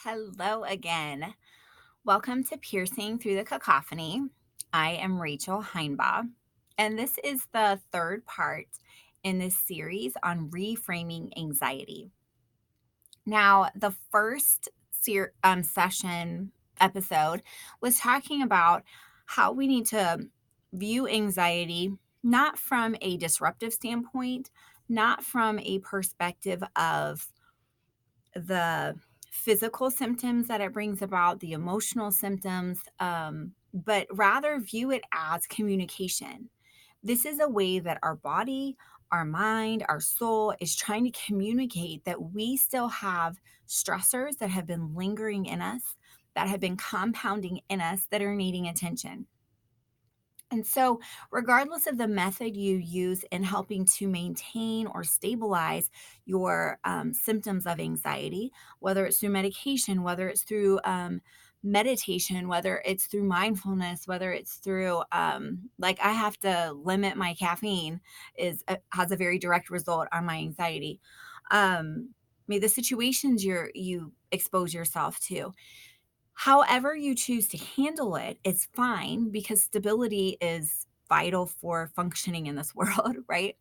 Hello again. Welcome to Piercing Through the Cacophony. I am Rachel Heinbaugh, and this is the third part in this series on reframing anxiety. Now, the first session episode was talking about how we need to view anxiety not from a disruptive standpoint, not from a perspective of the physical symptoms that it brings about, the emotional symptoms, but rather view it as communication. This is a way that our body, our mind, our soul is trying to communicate that we still have stressors that have been lingering in us, that have been compounding in us, that are needing attention. And so, regardless of the method you use in helping to maintain or stabilize your symptoms of anxiety, whether it's through medication, whether it's through meditation, whether it's through mindfulness, whether it's through like I have to limit my caffeine, has a very direct result on my anxiety. Maybe the situations you expose yourself to. However you choose to handle it is fine because stability is vital for functioning in this world, right?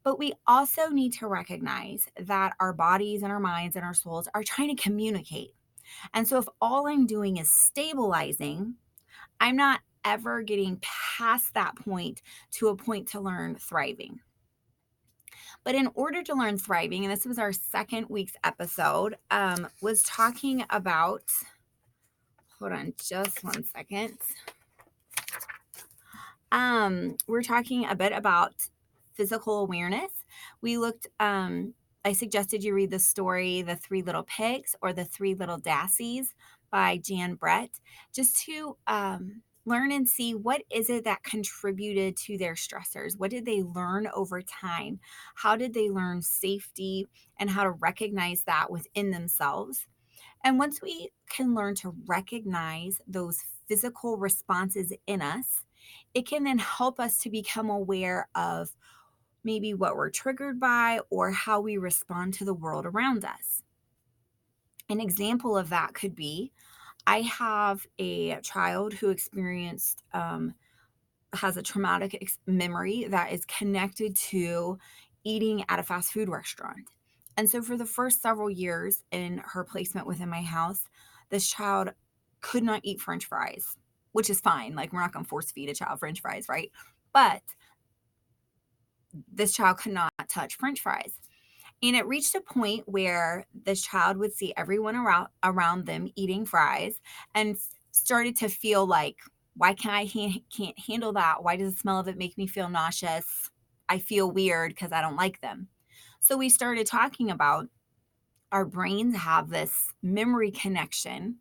But we also need to recognize that our bodies and our minds and our souls are trying to communicate. And so if all I'm doing is stabilizing, I'm not ever getting past that point to a point to learn thriving. But in order to learn thriving, and this was our second week's episode, was talking about, hold on just one second. We're talking a bit about physical awareness. We looked, I suggested you read the story, The Three Little Pigs or The Three Little Dassies by Jan Brett, just to learn and see what is it that contributed to their stressors. What did they learn over time? How did they learn safety and how to recognize that within themselves? And once we can learn to recognize those physical responses in us, it can then help us to become aware of maybe what we're triggered by or how we respond to the world around us. An example of that could be I have a child who has a traumatic memory that is connected to eating at a fast food restaurant. And so, for the first several years in her placement within my house, this child could not eat French fries, which is fine. Like, we're not going to force feed a child French fries, right? But this child could not touch French fries. And it reached a point where this child would see everyone around them eating fries and started to feel like, why can't handle that? Why does the smell of it make me feel nauseous? I feel weird because I don't like them. So we started talking about our brains have this memory connection.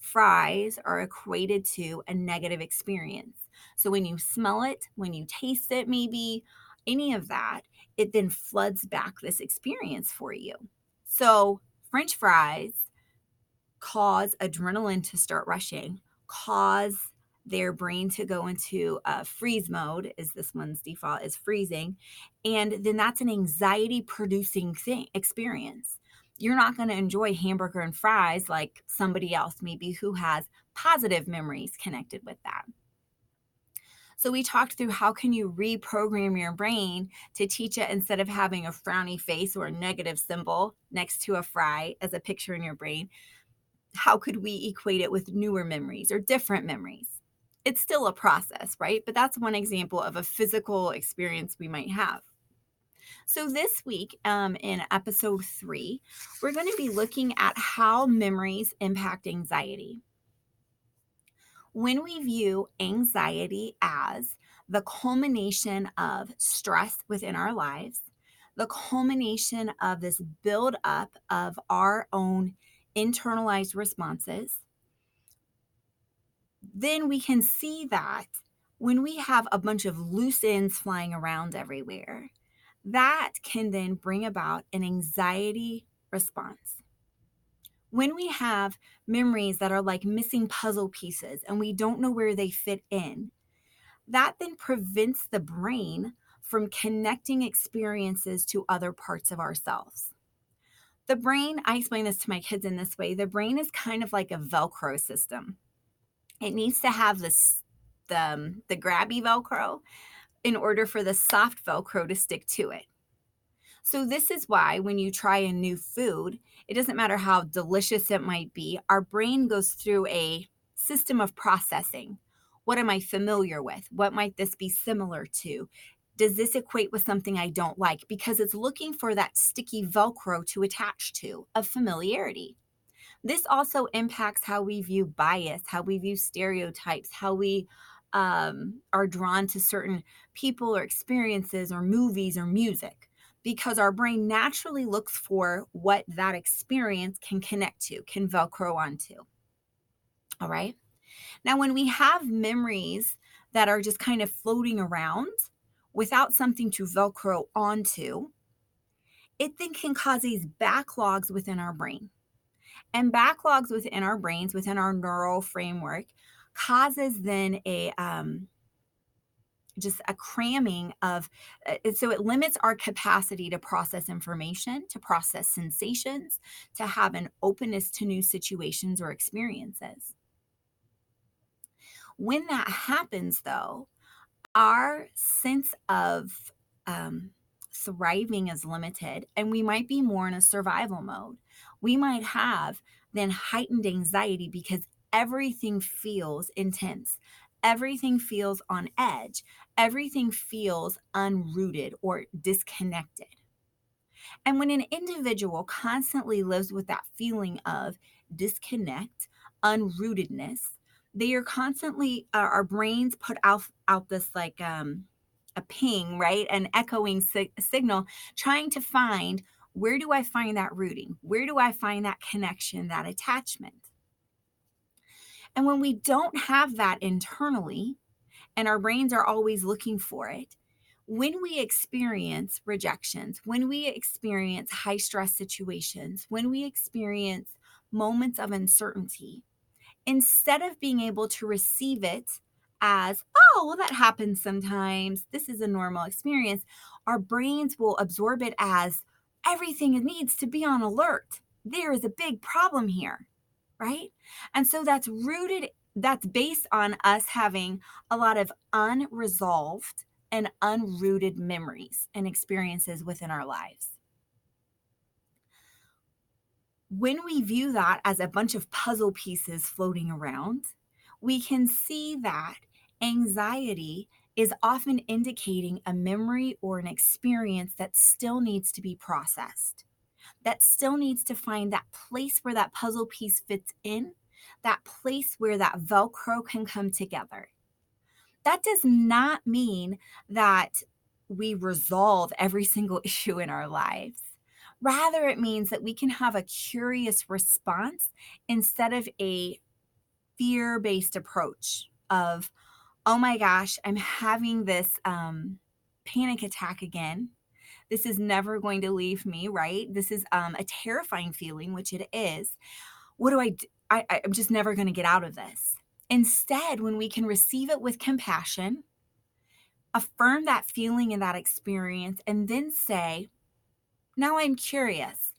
Fries are equated to a negative experience. So when you smell it, when you taste it, maybe any of that, it then floods back this experience for you. So French fries cause adrenaline to start rushing, cause their brain to go into freeze mode, is this one's default is freezing. And then that's an anxiety producing thing experience. You're not going to enjoy hamburger and fries like somebody else maybe who has positive memories connected with that. So we talked through how can you reprogram your brain to teach it, instead of having a frowny face or a negative symbol next to a fry as a picture in your brain, how could we equate it with newer memories or different memories? It's still a process, right? But that's one example of a physical experience we might have. So this week, in episode 3, we're going to be looking at how memories impact anxiety. When we view anxiety as the culmination of stress within our lives, the culmination of this buildup of our own internalized responses, then we can see that when we have a bunch of loose ends flying around everywhere, that can then bring about an anxiety response. When we have memories that are like missing puzzle pieces and we don't know where they fit in, that then prevents the brain from connecting experiences to other parts of ourselves. The brain, I explain this to my kids in this way, the brain is kind of like a Velcro system. It needs to have the grabby Velcro in order for the soft Velcro to stick to it. So this is why when you try a new food, it doesn't matter how delicious it might be, our brain goes through a system of processing. What am I familiar with? What might this be similar to? Does this equate with something I don't like? Because it's looking for that sticky Velcro to attach to of familiarity. This also impacts how we view bias, how we view stereotypes, how we are drawn to certain people or experiences or movies or music, because our brain naturally looks for what that experience can connect to, can Velcro onto. All right. Now, when we have memories that are just kind of floating around without something to Velcro onto, it then can cause these backlogs within our brain. And backlogs within our brains, within our neural framework, causes then a just a cramming of so it limits our capacity to process information, to process sensations, to have an openness to new situations or experiences. When that happens, though, our sense of um, thriving is limited, and we might be more in a survival mode. We might have then heightened anxiety because everything feels intense, everything feels on edge, everything feels unrooted or disconnected. And when an individual constantly lives with that feeling of disconnect, unrootedness, they are constantly, our brains put out this like a ping, right? An echoing signal, trying to find, where do I find that rooting? Where do I find that connection, that attachment? And when we don't have that internally, and our brains are always looking for it, when we experience rejections, when we experience high stress situations, when we experience moments of uncertainty, instead of being able to receive it as, oh, well, that happens sometimes, this is a normal experience, our brains will absorb it as everything it needs to be on alert. There is a big problem here, right? And so that's based on us having a lot of unresolved and unrooted memories and experiences within our lives. When we view that as a bunch of puzzle pieces floating around, we can see that anxiety is often indicating a memory or an experience that still needs to be processed, that still needs to find that place where that puzzle piece fits in, that place where that Velcro can come together. That does not mean that we resolve every single issue in our lives. Rather, it means that we can have a curious response instead of a fear based approach of, oh my gosh, I'm having this panic attack again. This is never going to leave me, right? This is a terrifying feeling, which it is. What do I do? I'm just never going to get out of this. Instead, when we can receive it with compassion, affirm that feeling and that experience, and then say, now I'm curious.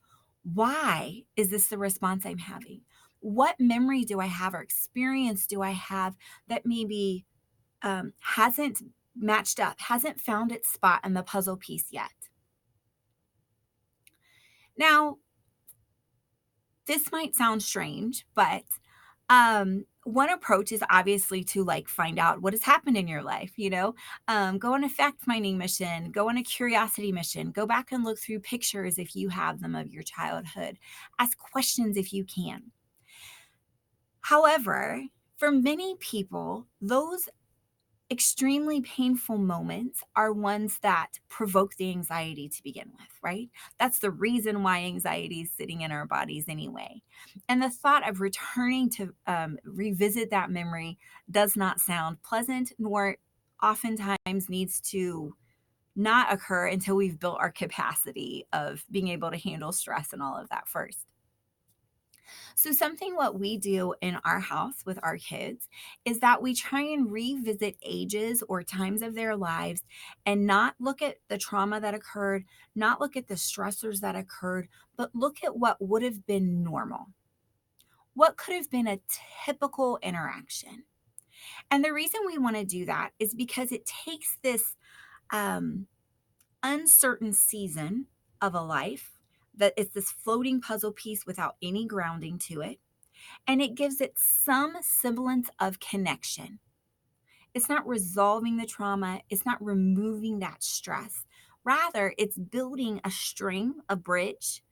Why is this the response I'm having? What memory do I have or experience do I have that maybe hasn't matched up, hasn't found its spot in the puzzle piece yet? Now, this might sound strange, but one approach is obviously to like find out what has happened in your life, go on a fact finding mission, go on a curiosity mission, go back and look through pictures if you have them of your childhood, ask questions if you can. However, for many people, those extremely painful moments are ones that provoke the anxiety to begin with, right? That's the reason why anxiety is sitting in our bodies anyway. And the thought of returning to revisit that memory does not sound pleasant, nor oftentimes needs to not occur until we've built our capacity of being able to handle stress and all of that first. So, something what we do in our house with our kids is that we try and revisit ages or times of their lives and not look at the trauma that occurred, not look at the stressors that occurred, but look at what would have been normal. What could have been a typical interaction? And the reason we want to do that is because it takes this um, uncertain season of a life that is this floating puzzle piece without any grounding to it, and it gives it some semblance of connection. It's not resolving the trauma, it's not removing that stress. Rather, it's building a string, a bridge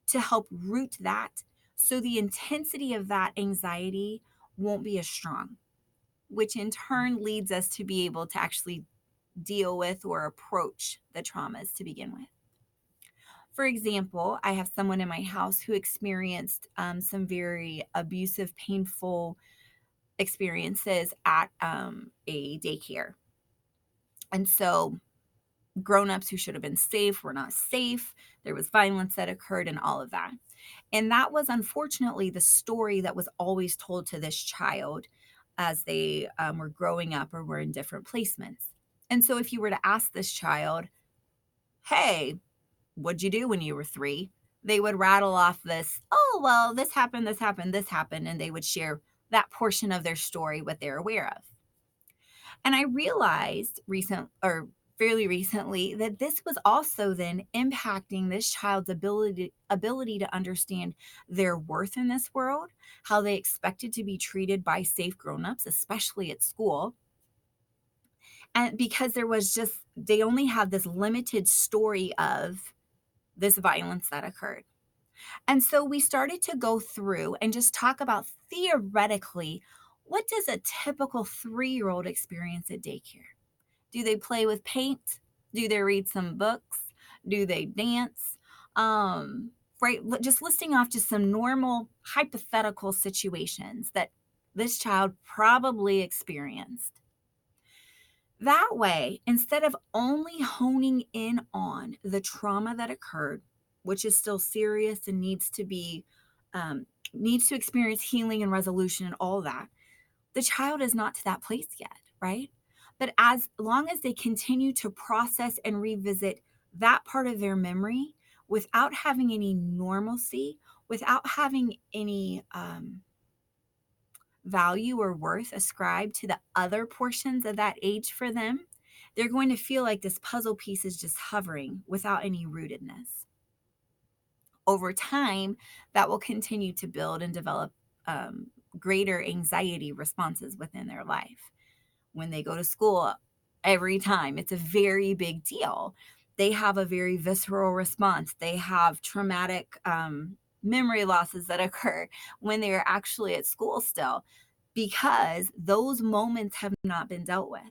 to help root that so the intensity of that anxiety won't be as strong, which in turn leads us to be able to actually deal with or approach the traumas to begin with. For example, I have someone in my house who experienced some very abusive, painful experiences at a daycare. And so, grown-ups who should have been safe were not safe. There was violence that occurred and all of that. And that was unfortunately the story that was always told to this child as they were growing up or were in different placements. And so, if you were to ask this child, hey, what'd you do when you were 3? They would rattle off this, oh, well, this happened, this happened, this happened. And they would share that portion of their story, what they're aware of. And I realized fairly recently that this was also then impacting this child's ability to understand their worth in this world, how they expected to be treated by safe grown-ups, especially at school. And because there was just they only have this limited story of this violence that occurred. And so we started to go through and just talk about theoretically, what does a typical 3-year-old experience at daycare? Do they play with paint? Do they read some books? Do they dance? Um, right, just listing off just some normal hypothetical situations that this child probably experienced. That way, instead of only honing in on the trauma that occurred, which is still serious and um, needs to experience healing and resolution and all that, the child is not to that place yet, right? But as long as they continue to process and revisit that part of their memory without having any normalcy, without having any value or worth ascribed to the other portions of that age for them, they're going to feel like this puzzle piece is just hovering without any rootedness. Over time, that will continue to build and develop greater anxiety responses within their life. When they go to school, every time, it's a very big deal. They have a very visceral response. They have traumatic memory losses that occur when they are actually at school still because those moments have not been dealt with.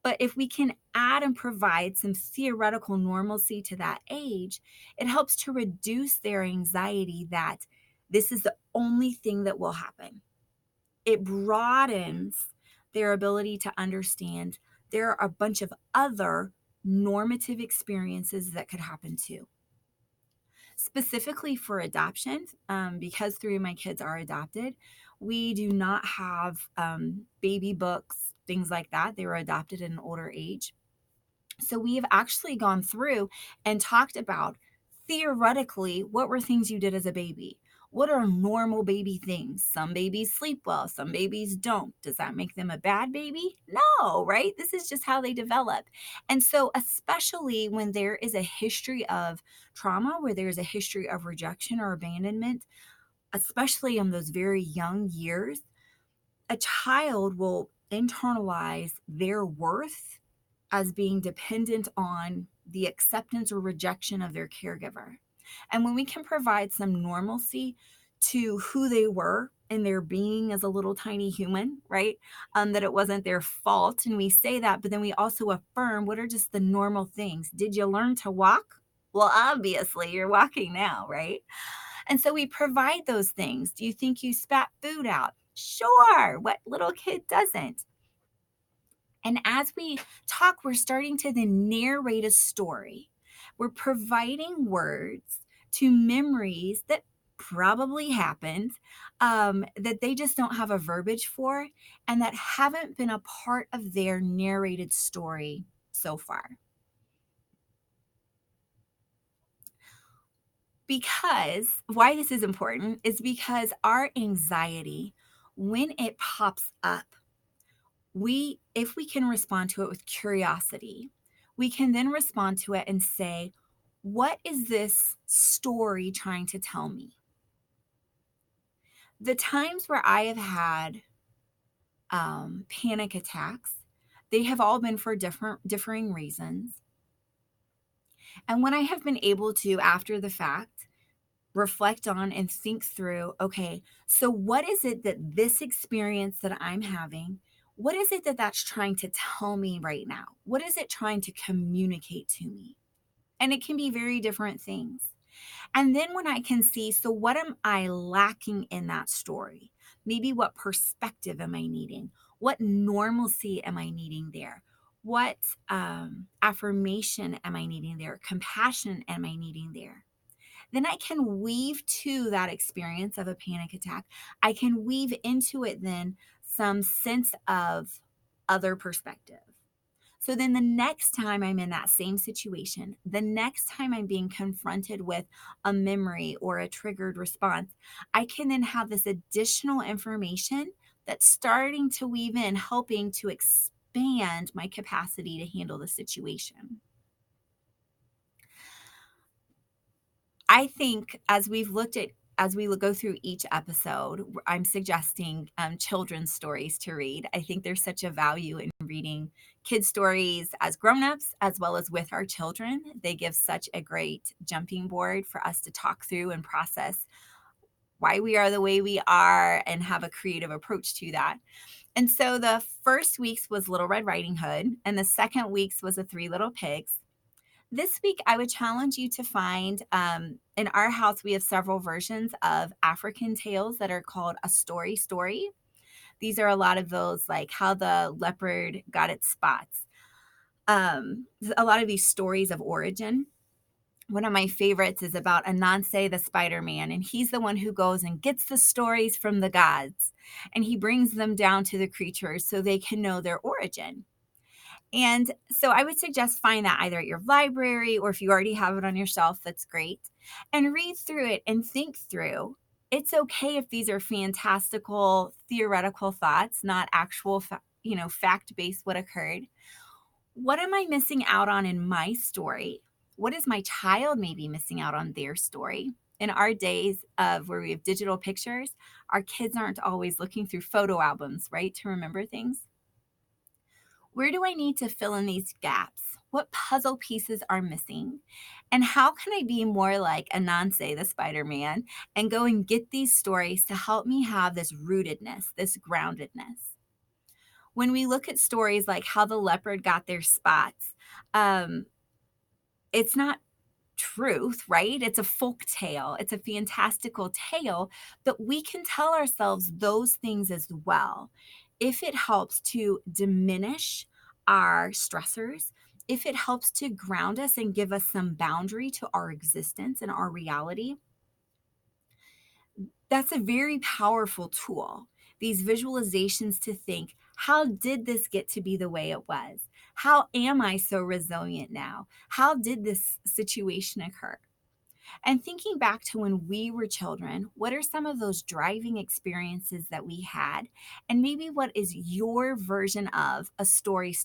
But if we can add and provide some theoretical normalcy to that age, it helps to reduce their anxiety that this is the only thing that will happen. It broadens their ability to understand there are a bunch of other normative experiences that could happen too. Specifically for adoption, because 3 of my kids are adopted, we do not have baby books, things like that. They were adopted at an older age. So we have actually gone through and talked about theoretically what were things you did as a baby? What are normal baby things? Some babies sleep well, some babies don't. Does that make them a bad baby? No, right? This is just how they develop. And so, especially when there is a history of trauma, where there's a history of rejection or abandonment, especially in those very young years, a child will internalize their worth as being dependent on the acceptance or rejection of their caregiver. And when we can provide some normalcy to who they were in their being as a little tiny human, right? That it wasn't their fault. And we say that, but then we also affirm what are just the normal things. Did you learn to walk? Well, obviously, you're walking now, right? And so we provide those things. Do you think you spat food out? Sure. What little kid doesn't? And as we talk, we're starting to then narrate a story. We're providing words to memories that probably happened, that they just don't have a verbiage for and that haven't been a part of their narrated story so far. Because why this is important is because our anxiety, when it pops up, if we can respond to it with curiosity, we can then respond to it and say, what is this story trying to tell me? The times where I have had panic attacks, they have all been for differing reasons. And when I have been able to, after the fact, reflect on and think through, okay, so what is it that this experience that I'm having, what is it that that's trying to tell me right now? What is it trying to communicate to me? And it can be very different things. And then when I can see, so what am I lacking in that story? Maybe what perspective am I needing? What normalcy am I needing there? What affirmation am I needing there? Compassion am I needing there? Then I can weave to that experience of a panic attack. I can weave into it then some sense of other perspective. So then the next time I'm in that same situation, the next time I'm being confronted with a memory or a triggered response, I can then have this additional information that's starting to weave in, helping to expand my capacity to handle the situation. I think as we go through each episode, I'm suggesting children's stories to read. I think there's such a value in reading kids' stories as grown-ups as well as with our children. They give such a great jumping board for us to talk through and process why we are the way we are and have a creative approach to that. And so the first week's was Little Red Riding Hood, and the second week's was The Three Little Pigs. This week, I would challenge you to find in our house, we have several versions of African tales that are called a story. These are a lot of those, like how the leopard got its spots. A lot of these stories of origin. One of my favorites is about Anansi the Spider-Man, and he's the one who goes and gets the stories from the gods, and he brings them down to the creatures so they can know their origin. And so I would suggest find that either at your library or if you already have it on your shelf, that's great. And read through it and think through. It's okay if these are fantastical, theoretical thoughts, not actual, fact-based what occurred. What am I missing out on in my story? What is my child maybe missing out on their story? In our days of where we have digital pictures, our kids aren't always looking through photo albums, right, to remember things. Where do I need to fill in these gaps? What puzzle pieces are missing? And how can I be more like Anansi, the Spider Man, and go and get these stories to help me have this rootedness, this groundedness? When we look at stories like how the leopard got their spots, um, it's not truth, right? It's a folk tale. It's a fantastical tale, but we can tell ourselves those things as well. If it helps to diminish our stressors, if it helps to ground us and give us some boundary to our existence and our reality, that's a very powerful tool. These visualizations to think, how did this get to be the way it was? How am I so resilient now? How did this situation occur? And thinking back to when we were children, what are some of those driving experiences that we had? And maybe what is your version of a story?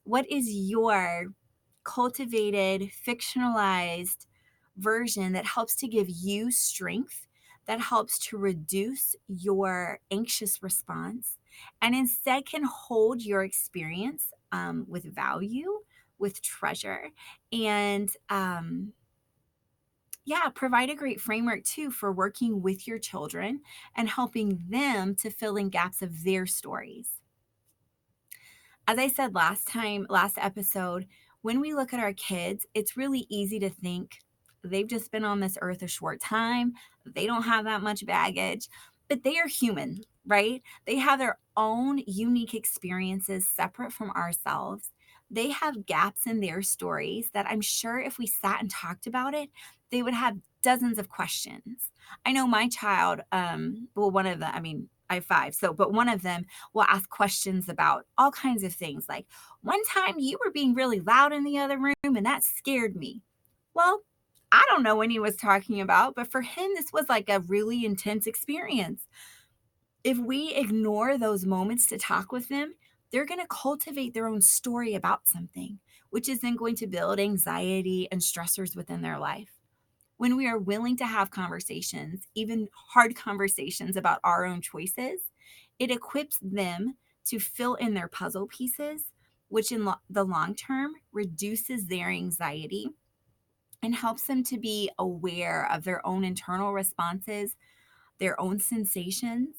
What is your cultivated, fictionalized version that helps to give you strength, that helps to reduce your anxious response, and instead can hold your experience with value, with treasure, and provide a great framework too for working with your children and helping them to fill in gaps of their stories. As I said last episode, when we look at our kids, it's really easy to think they've just been on this earth a short time. They don't have that much baggage, but they are human, right? They have their own unique experiences separate from ourselves. They have gaps in their stories that I'm sure if we sat and talked about it, they would have dozens of questions. I know my child, well, one of them, I mean, I have five, so, but one of them will ask questions about all kinds of things like, one time you were being really loud in the other room and that scared me. Well, I don't know what he was talking about, but for him, this was like a really intense experience. If we ignore those moments to talk with them, they're going to cultivate their own story about something, which is then going to build anxiety and stressors within their life. When we are willing to have conversations, even hard conversations about our own choices, it equips them to fill in their puzzle pieces, which in the long term reduces their anxiety and helps them to be aware of their own internal responses, their own sensations.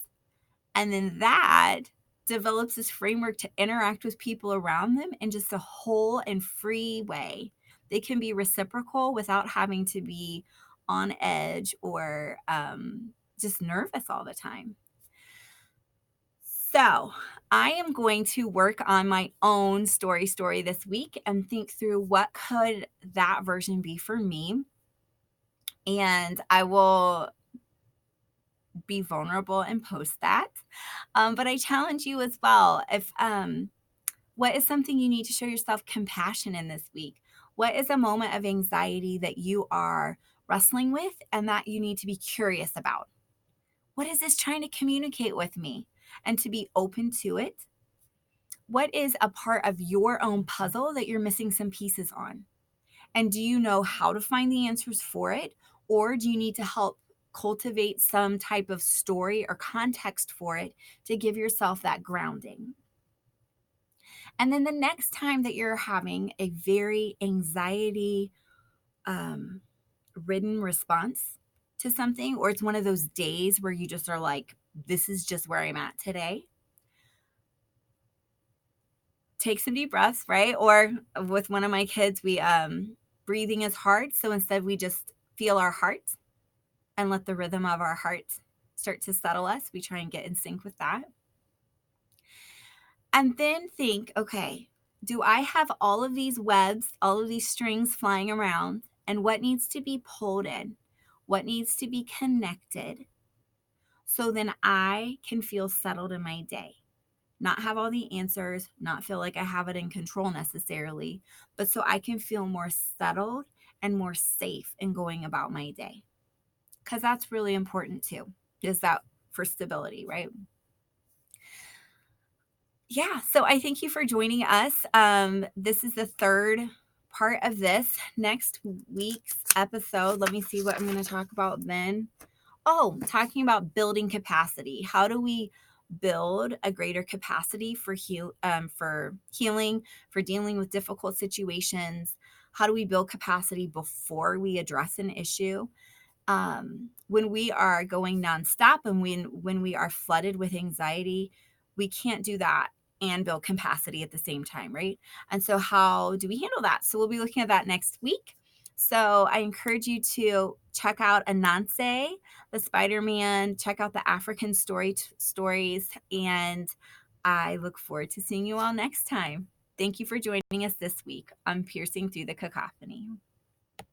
And then that develops this framework to interact with people around them in just a whole and free way. They can be reciprocal without having to be on edge or just nervous all the time. So, I am going to work on my own story this week and think through what could that version be for me. And I will be vulnerable and post that. But I challenge you as well. If what is something you need to show yourself compassion in this week? What is a moment of anxiety that you are wrestling with and that you need to be curious about? What is this trying to communicate with me? And to be open to it. What is a part of your own puzzle that you're missing some pieces on? And do you know how to find the answers for it? Or do you need to help cultivate some type of story or context for it to give yourself that grounding? And then the next time that you're having a very anxiety um, ridden response to something, or it's one of those days where you just are like, this is just where I'm at today, take some deep breaths, right? Or with one of my kids, we breathing is hard. So instead, we just feel our heart and let the rhythm of our heart start to settle us. We try and get in sync with that. And then think, okay, do I have all of these webs, all of these strings flying around? And what needs to be pulled in? What needs to be connected? So then I can feel settled in my day. Not have all the answers, not feel like I have it in control necessarily, but so I can feel more settled and more safe in going about my day. Because that's really important too, is that for stability, right? Yeah, so I thank you for joining us. This is the third part of this. Next week's episode, let me see what I'm going to talk about then. Oh, talking about building capacity. How do we build a greater capacity for healing, for dealing with difficult situations? How do we build capacity before we address an issue? When we are going nonstop and when we are flooded with anxiety, we can't do that and build capacity at the same time, right? And so how do we handle that? So we'll be looking at that next week. So I encourage you to check out Ananse, the Spider-Man, check out the African stories, and I look forward to seeing you all next time. Thank you for joining us this week on Piercing Through the Cacophony.